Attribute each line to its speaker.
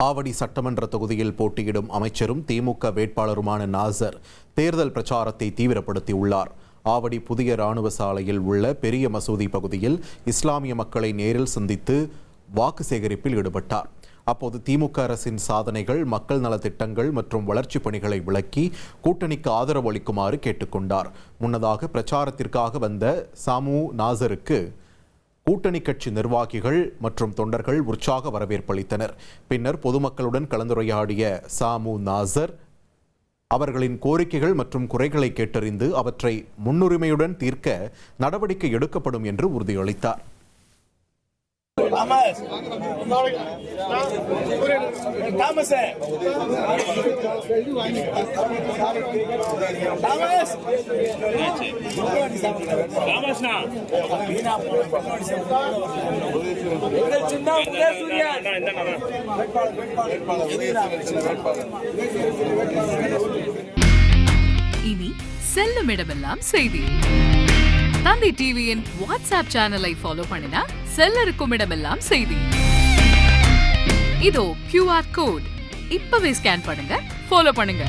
Speaker 1: ஆவடி சட்டமன்ற தொகுதியில் போட்டியிடும் அமைச்சரும் திமுக வேட்பாளருமான நாசர் தேர்தல் பிரச்சாரத்தை தீவிரப்படுத்தியுள்ளார். ஆவடி புதிய ராணுவ சாலையில் உள்ள பெரிய மசூதி பகுதியில் இஸ்லாமிய மக்களை நேரில் சந்தித்து வாக்கு சேகரிப்பில் ஈடுபட்டார். அப்போது திமுக அரசின் சாதனைகள், மக்கள் நலத்திட்டங்கள் மற்றும் வளர்ச்சிப் பணிகளை விளக்கி கூட்டணிக்கு ஆதரவு அளிக்குமாறு கேட்டுக்கொண்டார். முன்னதாக பிரச்சாரத்திற்காக வந்த சாமு நாசருக்கு கூட்டணி கட்சி நிர்வாகிகள் மற்றும் தொண்டர்கள் உற்சாக வரவேற்பளித்தனர். பின்னர் பொதுமக்களுடன் கலந்துரையாடிய சாமு நாசர் அவர்களின் கோரிக்கைகள் மற்றும் குறைகளை கேட்டறிந்து அவற்றை முன்னுரிமையுடன் தீர்க்க நடவடிக்கை எடுக்கப்படும் என்று உறுதியளித்தார்.
Speaker 2: இனி செல்லும் இடமெல்லாம் செய்தி. தந்தி டிவியின் வாட்ஸ்அப் சேனலை ஃபாலோ பண்ணினா செல்ல இருக்கும் இடமெல்லாம் செய்தி. இதோ QR கோட் இப்பவே ஸ்கேன் பண்ணுங்க, ஃபாலோ பண்ணுங்க.